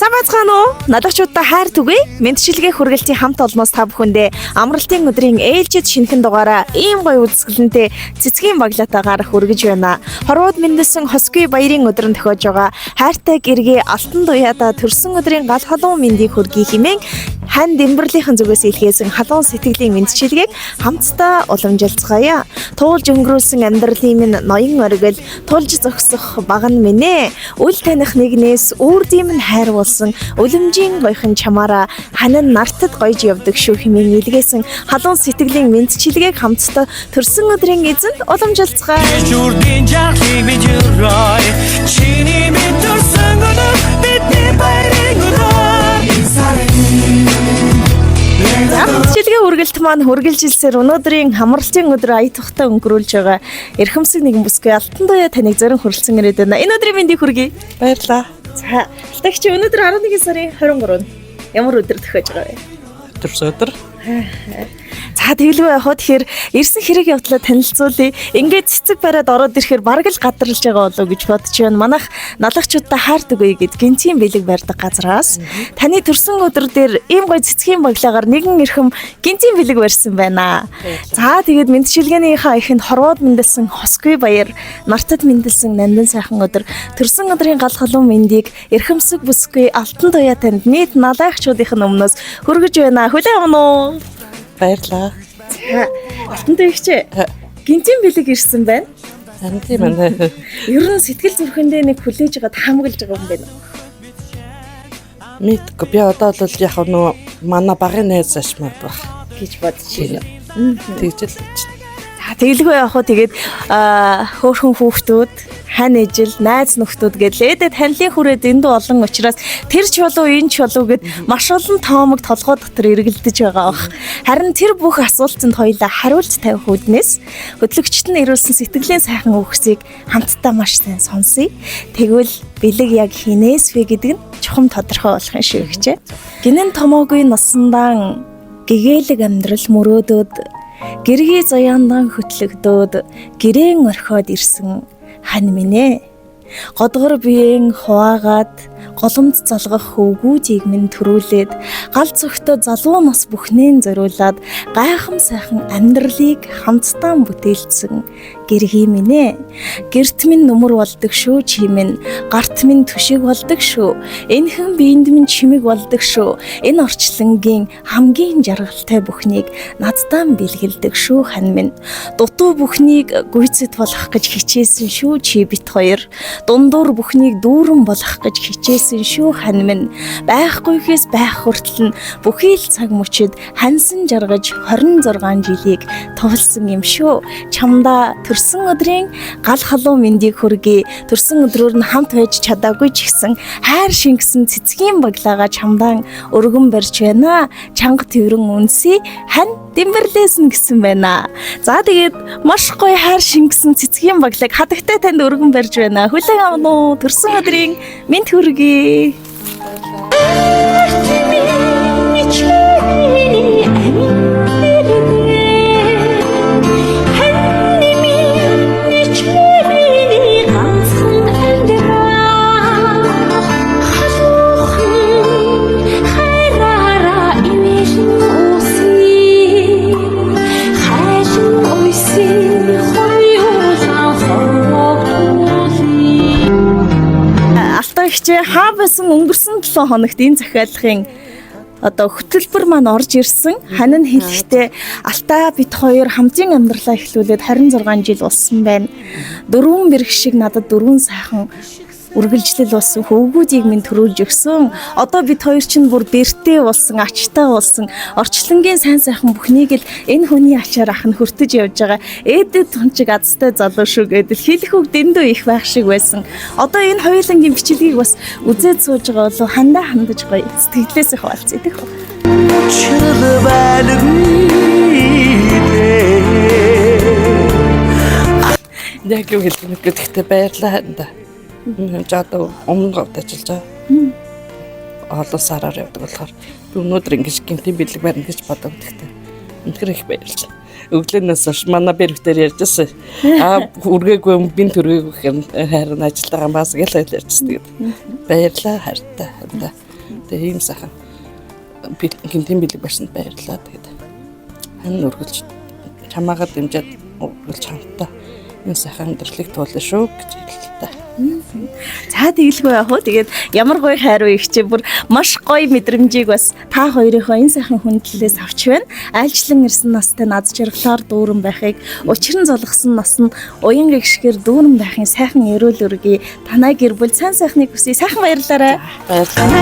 Сайн байцгаана уу? Налагчуудаа хайр түгэе. Мэдчилгээ хүргэлтийн хамт олноос та бүхэндээ амралтын өдрийн ээлжид шинэхэн дугаараа ийм гоё үзэсгэлэнтэй цэцгийн баглаатаагаар хүргэж байна. Хорвоод мэндэлсэн Хосгүй баярын өдрөнд тохиож байгаа хайртай гэргээ алтан туяада төрсөн өдрийн гал халуун мэндийг хүргэе хэмээн хань Дэмбэрлийнхэн зүгээс илгээсэн халуун сэтгэлийн мэдчилгээг хамтдаа уламжилцгаая. Туулж өнгөрүүлсэн амьдралын минь ноён оргил тулж зогсох баган минь ээ. Үл таних нэгнээс үрдийн минь хайр болсон үлэмжийн гоёхон чамаараа ханин нартад гоёж явдаг шүү хэмээн илгээсэн халуун сэтгэлийн мэдчилгээг хамтдаа төрсөн өдрийн эзэнд уламжилцгаая. Мэдчилгээ үргэлт маань хүргэлжилсээр өнөөдрийн хамралтын өдөр ая тухтай өнгөрүүлж байгаа эрхэмсэг нэгэн бүсгүй алтан туяа таныг зорин хүрэлцэн ирээд байна. Энэ өдрийн мэндийг хүргэе. Баярлалаа. За, алтагч өнөөдөр 11 сарын 23-нд ямар өдөр тохиож байгаа вэ? Өдөр. За тэгэлгүй явах тэгэхээр ирсэн хэрэг явдлаа танилцуулъя. Ингээд цэцэг бариад ороод ирэхээр бараг л гадарлаж байгаа болов уу гэж бодож байна. Манайх налагчуудаа хайр түгэе гэд гинцийн бэлэг барьдаг газраас таны төрсөн өдөр дээр ийм гоё цэцгийн баглагаар нэгэн эрхэм гинцийн бэлэг барьсан байна. За тэгээд мэдчилгээнийхаа ихэнд хорвоод мэндэлсэн Хосгүй баяр, нартад мэндэлсэн нандин сайхан өдөр, төрсөн өдрийн гал халуун мэндийг эрхэмсэг бүсгүй алтан туяа танд нийт налагчуудын өмнөөс хүргэж байна. Хүлээн авах уу? Баярлалаа. За, алтан туягч гинцийн бэлэг ирсэн байна. Харин тийм байна. Ер нь сэтгэл зүрхэндээ нэг хүлээж байгаа таамаглаж байгаа юм байна. Мэдгүй би одоо бол яг нөө манай багын найз ашмаар баг гэж бодож байна. Тэгж л. За тэгэлгүй явах уу тэгээд хөөхөн хүүхдүүд хань ижил найз нөхдүүд гэдлээдээ танилын хүрээд энд олон учраас тэр ч болов энэ ч болов гэд маш олон тоомог толгой дотор эргэлдэж байгаа бах. Харин тэр бүх асуултанд хоёулаа хариулт тавих үүднээс хөтлөгчд нь ирүүлсэн сэтгэлийн сайхан үгсийг хамтдаа маш сайн сонсъё. Тэгвэл бэлэг яг хинээс вэ гэдэг нь чухам тодорхой болох юм шиг гэжээ. Гинэн томоогүй насандан гэгээлэг амьдрал мөрөөдөөд гэргий заяандан хөтлөгдөөд гэрээн орхиод ирсэн хань минь ээ. Годгор биеийн хуваагаад голомт залгах хөвгүүдийг минь төрүүлээд гал цогтой залуу нас бүхнээ зориулаад гайхам сайхан амьдралыг хамтдаа бүтээлсэн гэргий минь ээ. Гэрт минь нүмер болдог шүү чи минь, гарт минь түшиг болдог шүү. Энхэн биеинд минь чимэг болдог шүү. Энэ орчлонгийн хамгийн жаргалтай бүхнийг наддаа бэлгэлдэг шүү хань минь. Дутуу бүхнийг гүйцэд болох гэж хичээсэн шүү чи бит хоёр. Дундуур бүхнийг дүүрэн болох гэж хичээсэн шүү хань минь. Байхгүйхээс байх хүртэл нь бүхий л цаг мөчид хансан жаргаж 26 жилийг товлсон юм шүү. Чамдаа төрсөн өдрийн гал халуун мэндийг хүргэе. Төрсөн өдрөөр нь хамт байж чадаагүй ч гэсэн хайр шингэсэн цэцгийн баглаагаа чамдаа өргөн барьж байна. Чанга тэрэн үнсий хань Дэмбэрлээс нь гэсэн байна. За тэгээд маш гоё хайр шингэсэн цэцгийн баглаг хадагтай танд өргөн барьж байна. Хүлээн авах уу? Төрсөн өдрийн мэнд хүргэе. Хаа байсан өнгөрсөн 7 хоногт энэ захиалгын одоо хөтөлбөр маань орж ирсэн. Хань нь хэлэхдээ алтаа бит хоёр хамтын амьдралаа эхлүүлээд 26 жил болсон байна. 4 бэрх шиг надад 4 сайхан үргэлжлэл болсон хөвгүүдийг минь төрүүлж өгсөн. Одоо бид хоёр чинь бүр бэртэй болсон, ачтай болсон. Орчлонгийн сайн сайхан бүхнийг л энэ хүний ачаар ах нь хүртэж явж байгаа. Ээдэд тунчиг азтай залуу шүү гэдэл хэлэх үг дэндүү их байх шиг байсан. Одоо энэ хоёулангийн бичлэгийг бас үзээд сууж байгаа болов хандаа хандаж гоё сэтгэлээс их болцсон идэх. Яг юу хэлэх нь гэхдээ баярлалаа хандаа. Жадаа өмнө говьд ажиллаж байгаа. Олон сараар явдаг болохоор өнөөдөр ингэж гинтийн бэлэг барина гэж бодоод гэхдээ үнэхээр их баярлалаа. Өглөөнөөс хойш манай бэрхтэр ярьжсэн. Үргээгүй бин төргээгүй хэрэг харин ажиллагаа бас гэл ярьжсэн. Баярлалаа хайртай. Тэгээ ийм сайхан гинтийн бэлэг барьсанд баярлалаа. Тэгээд хэн өргөлж чамаагаа дэмжиж өргөлж хамтдаа энэ сайхан амьдралыг туулна шүү гэж хэллээ та. За тэгэлгүй яах вэ? Тэгээд ямар гоё хайр вэ ихчээ бүр маш гоё мэдрэмжийг бас та хоёрынхоо энэ сайхан хүндлэлээс авч байна. Айлчлан ирсэн настай над жаргалаар дүүрэн байхыг, учран золгосон нас нь уян гэгшгээр дүүрэн байхын сайхан эрүүл өргөе. Танай гэр бүл сайн сайхныг хүсье. Сайхан баярлалаа. Баярлалаа.